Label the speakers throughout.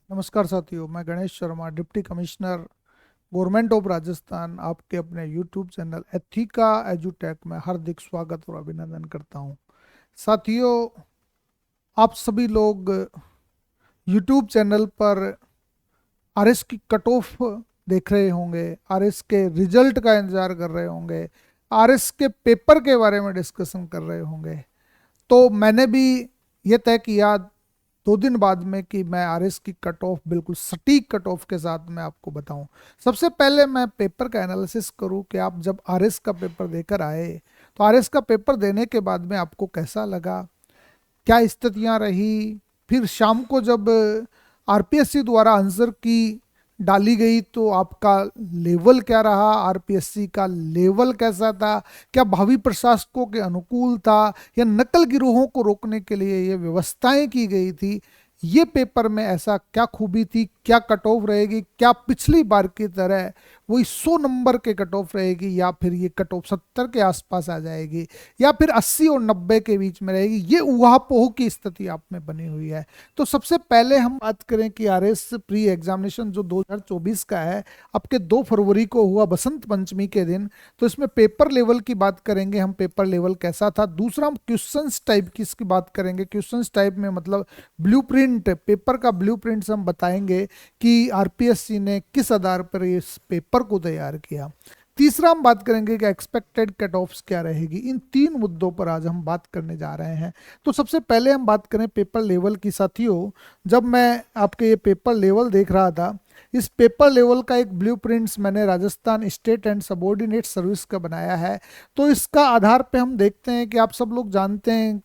Speaker 1: नमस्कार साथियों, मैं Ganesh Sharma, deputy commissioner government of Rajasthan, आपके अपने यूट्यूब चैनल एथिका एजुटेक में हार्दिक स्वागत और अभिनंदन करता हूं। साथियों, आप सभी लोग यूट्यूब चैनल पर आरएस की कट ऑफ देख रहे होंगे, आरएस के रिजल्ट का इंतजार कर रहे होंगे, आरएस के पेपर के बारे में डिस्कशन कर रहे होंगे। तो मैंने भी ये तय किया 2 दिन बाद में कि मैं आरएस की कट ऑफ बिल्कुल सटीक कट ऑफ के साथ मैं आपको बताऊं। सबसे पहले मैं पेपर का एनालिसिस करूं कि आप जब आरएस का पेपर देकर आए तो आरएस का पेपर देने के बाद में आपको कैसा लगा, क्या स्थितियां रही। फिर शाम को जब आरपीएससी द्वारा आंसर की डाली गई तो आपका लेवल क्या रहा, आरपीएससी का लेवल कैसा था, क्या भावी प्रशासकों के अनुकूल था या नकल गिरोहों को रोकने के लिए ये व्यवस्थाएं की गई थी। ये पेपर में ऐसा क्या खूबी थी, क्या कट ऑफ रहेगी, क्या पिछली बार की तरह वही 100 नंबर के कट ऑफ रहेगी या फिर ये कट ऑफ 70 के आसपास आ जाएगी या फिर 80 और 90 के बीच में रहेगी। ये ऊहापोह की स्थिति आप में बनी हुई है। तो सबसे पहले हम बात करें कि आरएस प्री एग्जामिनेशन जो 2024 का है, आपके 2 फरवरी को हुआ बसंत पंचमी के दिन। तो इसमें पेपर लेवल की बात करेंगे हम, पेपर लेवल कैसा था। दूसरा हम क्वेश्चंस टाइप की इसकी बात करेंगे। क्वेश्चंस टाइप में मतलब ब्लूप्रिंट, पेपर का ब्लूप्रिंट हम बताएंगे कि आरपीएससी ने किस आधार पर इस पेपर को तैयार किया। तीसरा हम बात करेंगे कि एक्सपेक्टेड कट ऑफ्स क्या रहेगी। इन 3 मुद्दों पर आज हम बात करने जा रहे हैं। तो सबसे पहले हम बात करें पेपर लेवल की। साथियों, जब मैं आपके ये पेपर लेवल देख रहा था, इस पेपर लेवल का एक ब्लूप्रिंट्स मैंने Rajasthan state and subordinate service का बनाया है। तो इसका आधार पे हम देखते हैं कि आप सब लोग जानते हैं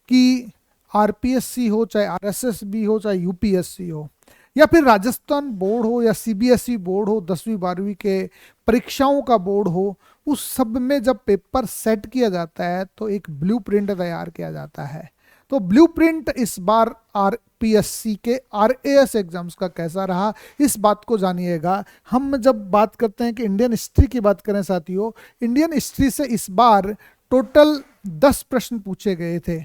Speaker 1: कि आरपीएससी हो, चाहे आरएसएस हो, चाहे यूपीएससी हो या फिर राजस्थान बोर्ड हो या सीबीएसई बोर्ड हो, 10वीं 12वीं के परीक्षाओं का बोर्ड हो, उस सब में जब पेपर सेट किया जाता है तो एक ब्लूप्रिंट तैयार किया जाता है। तो ब्लूप्रिंट इस बार आरपीएससी के आरएएस एग्जाम्स का कैसा रहा, इस बात को जानिएगा। हम जब बात करते हैं कि इंडियन हिस्ट्री की बात करें साथियों, इंडियन हिस्ट्री से इस बार टोटल 10 प्रश्न पूछे गए थे।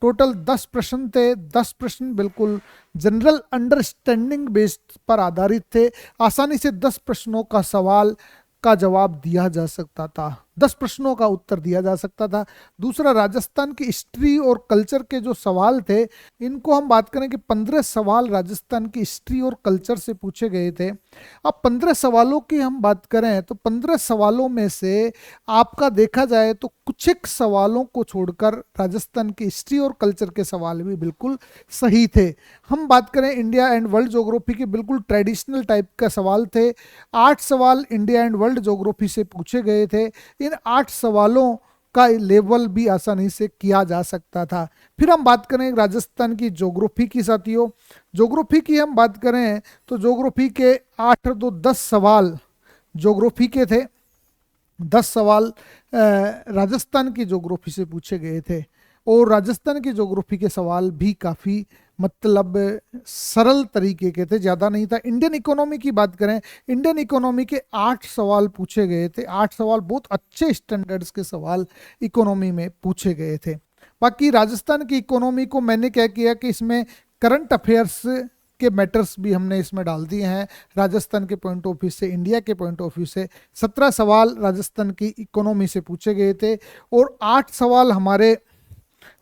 Speaker 1: टोटल 10 प्रश्न थे। 10 प्रश्न बिल्कुल जनरल अंडरस्टैंडिंग बेस्ड पर आधारित थे। आसानी से 10 प्रश्नों का सवाल का जवाब दिया जा सकता था, 10 प्रश्नों का उत्तर दिया जा सकता था। दूसरा, राजस्थान की हिस्ट्री और कल्चर के जो सवाल थे, इनको हम बात करें कि 15 सवाल राजस्थान की हिस्ट्री और कल्चर से पूछे गए थे। अब 15 सवालों की हम बात करें तो 15 सवालों में से आपका देखा जाए तो कुछ एक सवालों को छोड़कर राजस्थान की हिस्ट्री और कल्चर के सवाल भी बिल्कुल सही थे। हम बात करें इंडिया एंड वर्ल्ड ज्योग्राफी के, बिल्कुल ट्रेडिशनल टाइप का सवाल थे। 8 सवाल इंडिया एंड वर्ल्ड ज्योग्राफी से पूछे गए थे। इन 8 सवालों का लेवल भी आसानी से किया जा सकता था। फिर हम बात करें राजस्थान की ज्योग्राफी की। साथियों, ज्योग्राफी की हम बात करें तो ज्योग्राफी के 8 और 2 10 सवाल ज्योग्राफी के थे। 10 सवाल राजस्थान की ज्योग्राफी से पूछे गए थे और राजस्थान की ज्योग्राफी के सवाल भी काफ़ी मतलब सरल तरीके के थे, ज़्यादा नहीं था। इंडियन इकोनॉमी की बात करें, इंडियन इकोनॉमी के 8 सवाल पूछे गए थे। 8 सवाल बहुत अच्छे स्टैंडर्ड्स के सवाल इकोनॉमी में पूछे गए थे। बाकी राजस्थान की इकोनॉमी को मैंने क्या किया कि इसमें करंट अफेयर्स के मैटर्स भी हमने इसमें डाल दिए हैं। राजस्थान के पॉइंट ऑफ व्यू से, इंडिया के पॉइंट ऑफ व्यू से 17 सवाल राजस्थान की इकोनॉमी से पूछे गए थे और 8 सवाल हमारे,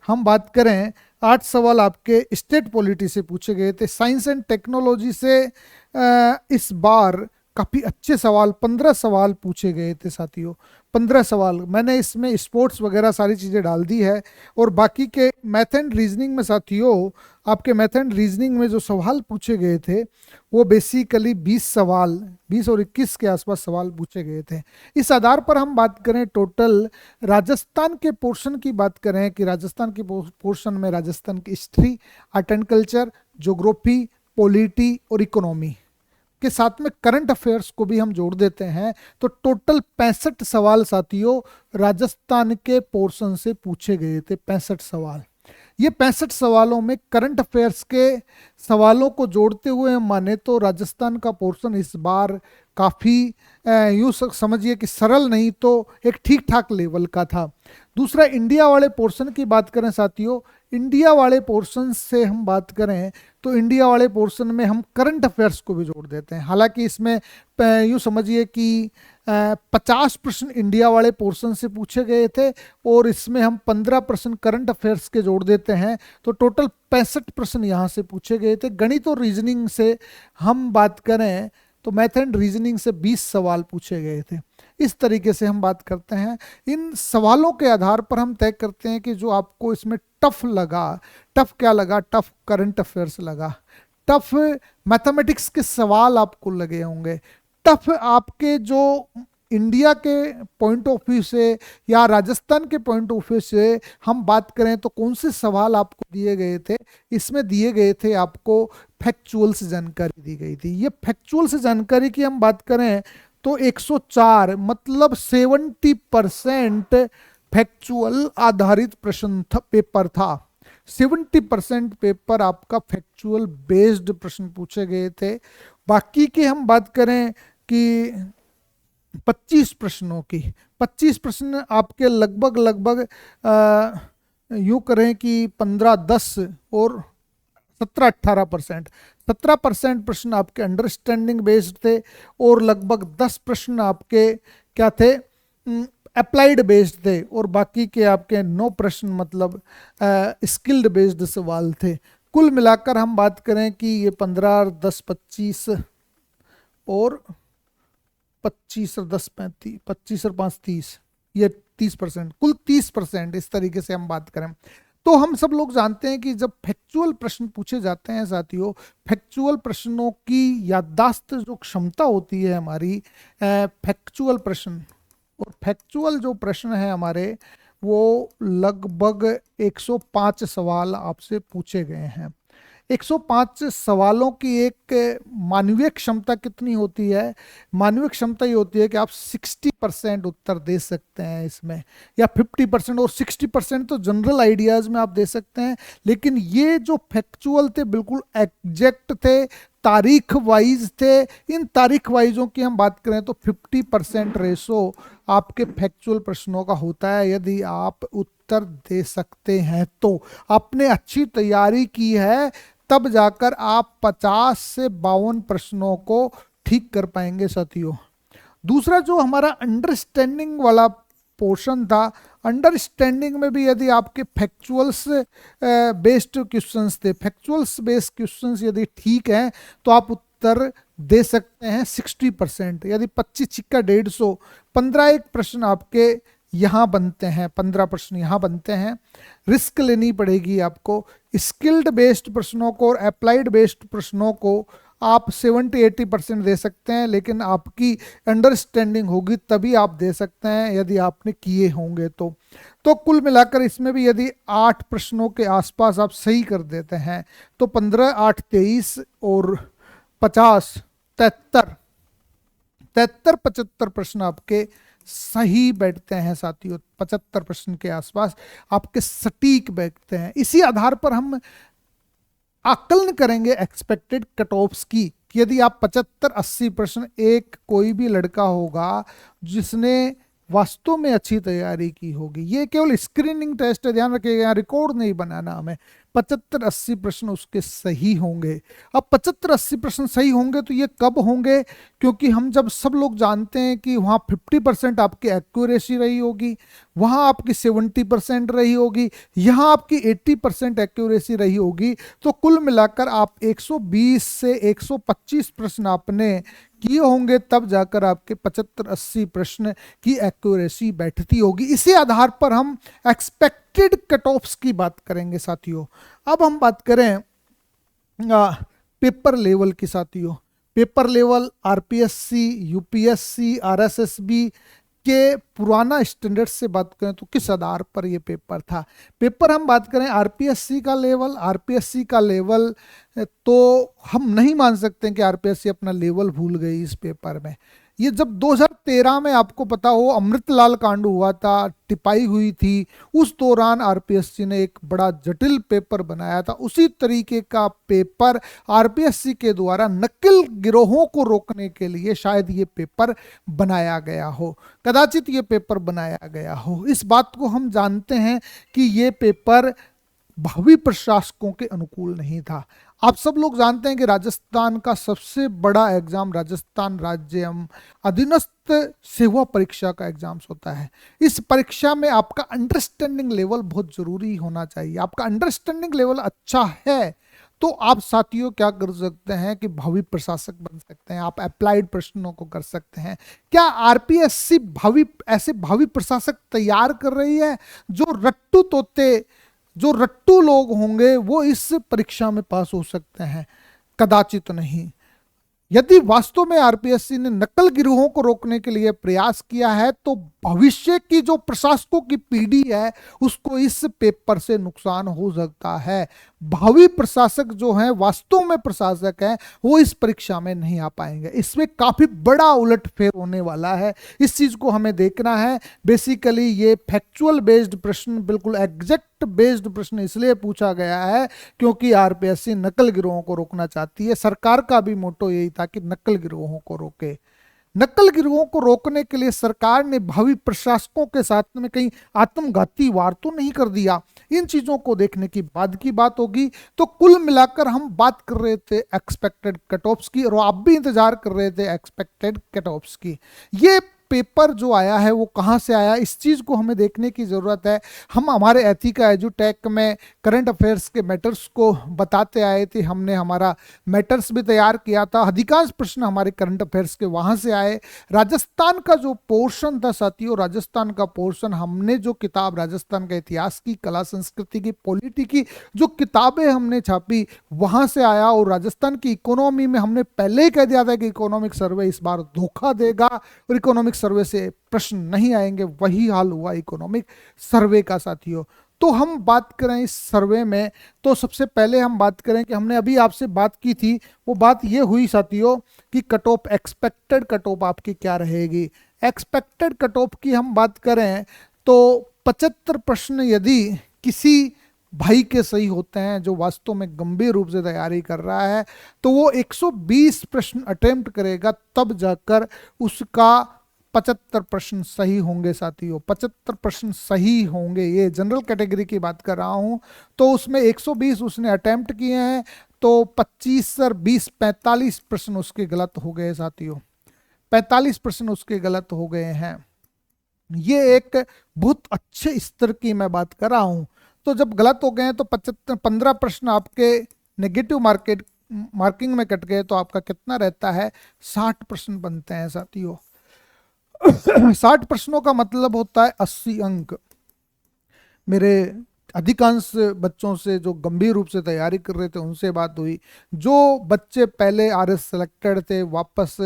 Speaker 1: हम बात करें 8 सवाल आपके स्टेट पॉलिटी से पूछे गए थे। साइंस एंड टेक्नोलॉजी से इस बार काफ़ी अच्छे सवाल 15 सवाल पूछे गए थे साथियों। 15 सवाल मैंने इसमें स्पोर्ट्स वगैरह सारी चीज़ें डाल दी है। और बाकी के मैथ एंड रीजनिंग में साथियों, आपके मैथ एंड रीजनिंग में जो सवाल पूछे गए थे वो बेसिकली 20 सवाल, 20 और 21 के आसपास सवाल पूछे गए थे। इस आधार पर हम बात करें टोटल राजस्थान के पोर्शन की बात करें कि राजस्थान के पोर्शन में राजस्थान की history, art and culture, geography, polity और इकोनॉमी के साथ में करंट अफेयर्स को भी हम जोड़ देते हैं तो टोटल 65 सवाल साथियों राजस्थान के पोर्शन से पूछे गए थे। 65 सवाल। ये 65 सवालों में करंट अफेयर्स के सवालों को जोड़ते हुए माने तो राजस्थान का पोर्शन इस बार काफ़ी यूँ समझिए कि सरल नहीं तो एक ठीक ठाक लेवल का था। दूसरा, इंडिया वाले पोर्शन की बात करें साथियों, इंडिया वाले पोर्शन से हम बात करें तो इंडिया वाले पोर्शन में हम करंट अफेयर्स को भी जोड़ देते हैं। हालांकि इसमें यूँ समझिए कि 50 प्रश्न इंडिया वाले पोर्शन से पूछे गए थे और इसमें हम 15 प्रश्न करंट अफेयर्स के जोड़ देते हैं, तो टोटल 65 प्रश्न यहाँ से पूछे गए थे। गणित और रीजनिंग से हम बात करें तो मैथ एंड रीजनिंग से 20 सवाल पूछे गए थे। इस तरीके से हम बात करते हैं। इन सवालों के आधार पर हम तय करते हैं कि जो आपको इसमें टफ लगा, टफ क्या लगा, टफ करंट अफेयर्स लगा, टफ मैथमेटिक्स के सवाल आपको लगे होंगे, टफ आपके जो इंडिया के पॉइंट ऑफ व्यू से या राजस्थान के पॉइंट ऑफ व्यू से हम बात करें तो कौन से सवाल आपको दिए गए थे। इसमें दिए गए थे आपको फैक्चुअल से जानकारी दी गई थी। ये फैक्चुअल से जानकारी की हम बात करें तो 104 मतलब 70% फैक्चुअल आधारित प्रश्न पेपर था। 70% पेपर आपका फैक्चुअल बेस्ड प्रश्न पूछे गए थे। बाकी की हम बात करें कि 25 प्रश्नों की, 25 प्रश्न आपके लगभग यूं करें कि 15-10 और 17-18%, 17% प्रश्न आपके अंडरस्टैंडिंग बेस्ड थे और लगभग 10 प्रश्न आपके क्या थे, अप्लाइड बेस्ड थे, और बाकी के आपके 9 प्रश्न मतलब स्किल्ड बेस्ड सवाल थे। कुल मिलाकर हम बात करें कि ये 15, 10, 25 और 25 और 10, 35, 25 और 5, 30, ये 30%, कुल 30%। इस तरीके से हम बात करें तो हम सब लोग जानते हैं कि जब फैक्चुअल प्रश्न पूछे जाते हैं साथियों, फैक्चुअल प्रश्नों की याददाश्त जो क्षमता होती है हमारी, फैक्चुअल प्रश्न और फैक्चुअल जो प्रश्न है हमारे, वो लगभग 105 सवाल आपसे पूछे गए हैं। 105 सवालों की एक मानवीय क्षमता कितनी होती है? मानवीय क्षमता ये होती है कि आप 60% उत्तर दे सकते हैं इसमें, या 50%, और 60% तो जनरल आइडियाज में आप दे सकते हैं। लेकिन ये जो फैक्चुअल थे बिल्कुल एग्जैक्ट थे, तारीख वाइज थे। इन तारीख वाइजों की हम बात करें तो 50% रेशो आपके फैक्चुअल प्रश्नों का होता है। यदि आप उत्तर दे सकते हैं तो आपने अच्छी तैयारी की है, तब जाकर आप 50 से 52 प्रश्नों को ठीक कर पाएंगे साथियों। दूसरा जो हमारा अंडरस्टैंडिंग वाला पोर्शन था, अंडरस्टैंडिंग में भी यदि आपके फैक्चुअल्स बेस्ड क्वेश्चंस थे, फैक्चुअल्स बेस्ड क्वेश्चंस यदि ठीक हैं तो आप उत्तर दे सकते हैं 60%। यदि 25 छिक्का 150, 15 एक प्रश्न आपके यहाँ बनते हैं, 15 प्रश्न यहाँ बनते हैं। रिस्क लेनी पड़ेगी आपको। स्किल्ड बेस्ड प्रश्नों को और अप्लाइड बेस्ड प्रश्नों को आप 70-80% दे सकते हैं, लेकिन आपकी अंडरस्टैंडिंग होगी तभी आप दे सकते हैं, यदि आपने किए होंगे तो कुल मिलाकर इसमें भी यदि 8 प्रश्नों के आसपास आप सही कर देते हैं तो 15, 8, 23 और 50, 73, 75 प्रश्न आपके सही बैठते हैं साथियों। 75 प्रश्न के आसपास आपके सटीक बैठते हैं। इसी आधार पर हम आकलन करेंगे एक्सपेक्टेड कट ऑफ्स की, कि यदि आप 75-80 प्रश्न, एक कोई भी लड़का होगा जिसने वास्तव में अच्छी तैयारी की होगी, ये केवल स्क्रीनिंग टेस्ट है, ध्यान रखिएगा, रिकॉर्ड नहीं बनाना हमें, 75-80 प्रश्न उसके सही होंगे। अब 75-80 प्रश्न सही होंगे तो ये कब होंगे? क्योंकि हम जब सब लोग जानते हैं कि वहाँ 50% आपकी एक्यूरेसी रही होगी, वहाँ आपकी 70% रही होगी, यहाँ आपकी 80% एक्यूरेसी रही होगी, तो कुल मिलाकर आप 120 से 125 प्रश्न आपने किए होंगे, तब जाकर आपके 75-80 प्रश्न की एक्यूरेसी बैठती होगी। इसी आधार पर हम एक्सपेक्टेड कट ऑफ्स की बात करेंगे साथियों। अब हम बात करें पेपर लेवल की साथियों। Paper level RPSC, UPSC, RSSB के पुराना स्टैंडर्ड से बात करें तो किस आधार पर ये पेपर था? पेपर हम बात करें आरपीएससी का लेवल, तो हम नहीं मान सकते कि आरपीएससी अपना लेवल भूल गई इस पेपर में। ये जब 2013 में आपको पता हो अमृतलाल कांड हुआ था, टिपाई हुई थी, उस दौरान आरपीएससी ने एक बड़ा जटिल पेपर बनाया था। उसी तरीके का पेपर आरपीएससी के द्वारा नकल गिरोहों को रोकने के लिए शायद ये पेपर बनाया गया हो, कदाचित ये पेपर बनाया गया हो। इस बात को हम जानते हैं कि ये पेपर भावी प्रशासकों के अनुकूल नहीं था। आप सब लोग जानते हैं कि राजस्थान का सबसे बड़ा एग्जाम राजस्थान राज्य एवं अधीनस्थ सेवा परीक्षा का एग्जाम्स होता है। इस परीक्षा में आपका अंडरस्टैंडिंग लेवल बहुत जरूरी होना चाहिए। आपका अंडरस्टैंडिंग लेवल अच्छा है तो आप साथियों क्या कर सकते हैं कि भावी प्रशासक बन सकते हैं, आप अप्लाइड प्रश्नों को कर सकते हैं। क्या आरपीएससी ऐसे भावी प्रशासक तैयार कर रही है? जो रट्टू लोग होंगे वो इस परीक्षा में पास हो सकते हैं? कदाचित नहीं। यदि वास्तव में आरपीएससी ने नकल गिरोहों को रोकने के लिए प्रयास किया है तो भविष्य की जो प्रशासकों की पीढ़ी है उसको इस पेपर से नुकसान हो सकता है। भावी प्रशासक जो हैं, वास्तव में प्रशासक हैं, वो इस परीक्षा में नहीं आ पाएंगे। इसमें काफी बड़ा उलटफेर होने वाला है, इस चीज को हमें देखना है। बेसिकली ये फैक्चुअल बेस्ड प्रश्न, बिल्कुल एग्जैक्ट बेस्ड प्रश्न इसलिए पूछा गया है क्योंकि आरपीएससी नकल गिरोहों को रोकना चाहती है। सरकार का भी मोटो यही था कि नकल गिरोहों को रोके। नकल गिरोहों को रोकने के लिए सरकार ने भावी प्रशासकों के साथ में कहीं आत्मघाती वार तो नहीं कर दिया। इन चीजों को देखने की बाद की बात होगी। तो कुल मिलाकर हम बात कर रहे थे एक्सपेक्टेड कट ऑफ्स की, और आप भी इंतजार कर रहे थे एक्सपेक्टेड कट ऑफ्स की। ये पेपर जो आया है वो कहाँ से आया, इस चीज को हमें देखने की जरूरत है। हम हमारे एथिका एजुटेक में करंट अफेयर्स के मैटर्स को बताते आए थे, हमने हमारा मैटर्स भी तैयार किया था। अधिकांश प्रश्न हमारे करंट अफेयर्स के वहां से आए। राजस्थान का जो पोर्शन था साथियों, राजस्थान का पोर्शन, हमने जो किताब राजस्थान का इतिहास की, कला संस्कृति की, पॉलिटी की जो किताबें हमने छापी वहां से आया। और राजस्थान की इकोनॉमी में हमने पहले ही कह दिया था कि इकोनॉमिक सर्वे इस बार धोखा देगा और इकोनॉमिक सर्वे से प्रश्न नहीं आएंगे। वही हाल हुआ इकोनॉमिक सर्वे का साथियों। तो हम बात करें इस सर्वे में, तो सबसे पहले हम बात करें कि हमने अभी आपसे बात की थी, वो बात ये हुई साथियों कि cut off, expected cut off आपकी क्या रहेगी। एक्सपेक्टेड कट ऑफ की हम बात करें तो 75 प्रश्न यदि किसी भाई के सही होते हैं जो वास्तव में गंभीर रूप से तैयारी कर रहा है, तो वो 120 प्रश्न अटेम्प्ट करेगा, तब जाकर उसका 75 प्रश्न सही होंगे साथियों। 75 प्रश्न सही होंगे, ये जनरल कैटेगरी की बात कर रहा हूं। तो उसमें 120 उसने अटेम्प्ट किए हैं, तो 25 और 20 45 प्रश्न उसके गलत हो गए साथियों। 45 प्रश्न उसके गलत हो गए हैं। ये एक बहुत अच्छे स्तर की मैं बात कर रहा हूं। तो जब गलत हो गए हैं तो 15 प्रश्न आपके नेगेटिव मार्किंग में कट गए, तो आपका कितना रहता है, 60 प्रश्न बनते हैं साथियों। 60 प्रश्नों का मतलब होता है 80 अंक। मेरे अधिकांश बच्चों से जो गंभीर रूप से तैयारी कर रहे थे उनसे बात हुई, जो बच्चे पहले आरएस सेलेक्टेड थे वापस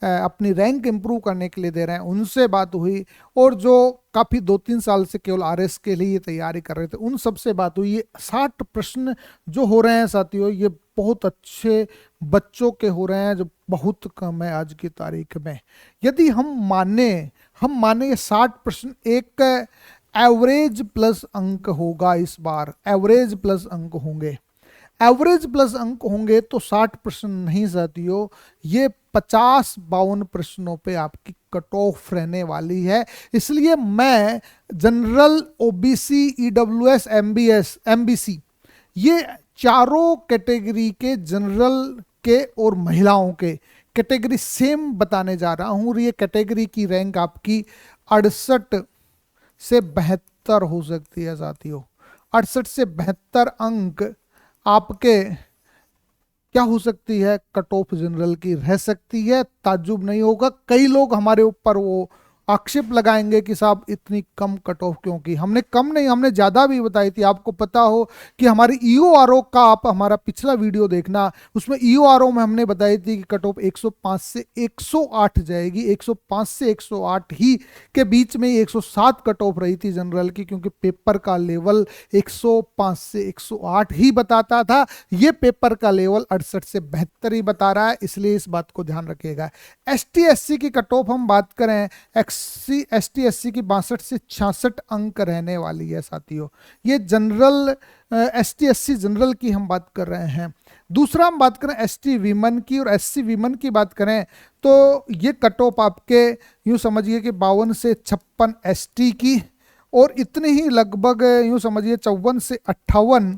Speaker 1: अपनी रैंक इंप्रूव करने के लिए दे रहे हैं उनसे बात हुई, और जो काफ़ी 2-3 साल से केवल आरएस के लिए तैयारी कर रहे थे उन सब से बात हुई। ये 60 प्रश्न जो हो रहे हैं साथियों, ये बहुत अच्छे बच्चों के हो रहे हैं जो बहुत कम है आज की तारीख में। यदि हम माने ये 60 प्रश्न एक एवरेज प्लस अंक होगा, इस बार एवरेज प्लस अंक होंगे। एवरेज प्लस अंक होंगे तो 60 प्रश्न नहीं साथियों, ये 50-52 प्रश्नों पे आपकी कट ऑफ रहने वाली है। इसलिए मैं general, OBC, EWS, MBS, MBC, ये चारों कैटेगरी के, जनरल के और महिलाओं के कैटेगरी सेम बताने जा रहा हूं। ये कैटेगरी की रैंक आपकी 68 से 72 हो सकती है साथियों। 68 से 72 अंक आपके क्या हो सकती है, कट ऑफ जनरल की रह सकती है। ताज्जुब नहीं होगा। कई लोग हमारे ऊपर वो आक्षेप लगाएंगे कि साहब इतनी कम कट ऑफ क्यों की। हमने कम नहीं, हमने ज़्यादा भी बताई थी। आपको पता हो कि हमारी ईओआरओ का, आप हमारा पिछला वीडियो देखना, उसमें ईओआरओ में हमने बताई थी कि कट ऑफ 105 से 108 जाएगी। 105 से 108 ही के बीच में 107 कट ऑफ रही थी जनरल की, क्योंकि पेपर का लेवल 105 से 108 ही बताता था। ये पेपर का लेवल 68 से 72 ही बता रहा है, इसलिए इस बात को ध्यान रखिएगा। एसटी एससी की कट ऑफ हम बात करें, एसटी एससी की 62 से 66 अंक रहने वाली है साथियों। ये जनरल, एसटी एससी जनरल की हम बात कर रहे हैं। दूसरा हम बात करें एसटी वीमन की, और एससी वीमन की बात करें तो ये कट ऑफ आपके यूं समझिए कि 52 से 56 एसटी की, और इतने ही लगभग यूं समझिए 54 से 58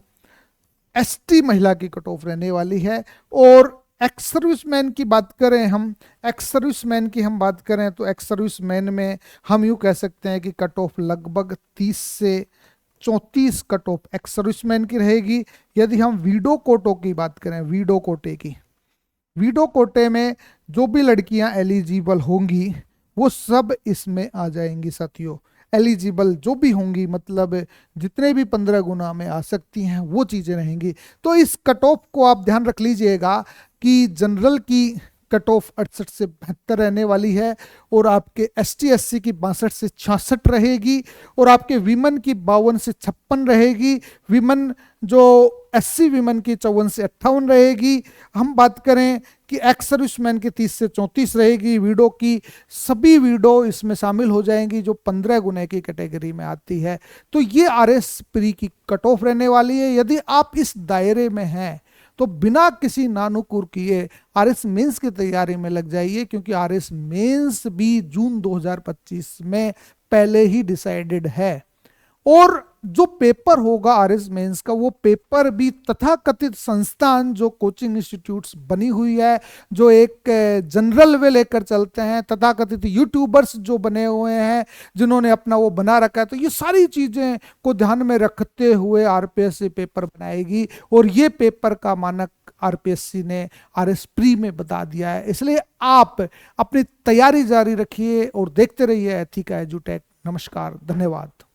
Speaker 1: एसटी महिला की कट ऑफ रहने वाली है। और एक्स सर्विसमैन की बात करें हम, एक्स सर्विसमैन की हम बात करें तो एक्स सर्विसमैन में हम यूं कह सकते हैं कि कट ऑफ लगभग 30 से 34 कट ऑफ एक्स सर्विसमैन की रहेगी। यदि हम वीडो कोटो की बात करें, वीडो कोटे की, वीडो कोटे में जो भी लड़कियां एलिजिबल होंगी वो सब इसमें आ जाएंगी साथियों। एलिजिबल जो भी होंगी, मतलब जितने भी 15 गुना में आ सकती हैं वो चीजें रहेंगी। तो इस कट ऑफ को आप ध्यान रख लीजिएगा कि जनरल की कट ऑफ 68 से 72 रहने वाली है, और आपके एसटी एससी की 62 से 66 रहेगी, और आपके विमन की 52 से 56 रहेगी। विमन जो एससी विमन की 54 से 58 रहेगी। हम बात करें कि एक्स सर्विसमैन की 30 से 34 रहेगी। वीडो की सभी वीडो इसमें शामिल हो जाएंगी जो 15 गुने की कैटेगरी में आती है। तो ये आरएस प्री की कट ऑफ रहने वाली है। यदि आप इस दायरे में हैं तो बिना किसी नानुकुर किए आरएस मेंस की तैयारी में लग जाइए, क्योंकि आरएस मेंस भी जून 2025 में पहले ही डिसाइडेड है। और जो पेपर होगा आरएस मेंस का, वो पेपर भी तथाकथित संस्थान जो कोचिंग इंस्टीट्यूट्स बनी हुई है, जो एक जनरल वे लेकर चलते हैं, तथाकथित यूट्यूबर्स जो बने हुए हैं जिन्होंने अपना वो बना रखा है, तो ये सारी चीजें को ध्यान में रखते हुए आरपीएससी पेपर बनाएगी। और ये पेपर का मानक आरपीएससी ने आरएस प्री में बता दिया है। इसलिए आप अपनी तैयारी जारी रखिए और देखते रहिए एथिका एजुटेक। नमस्कार, धन्यवाद।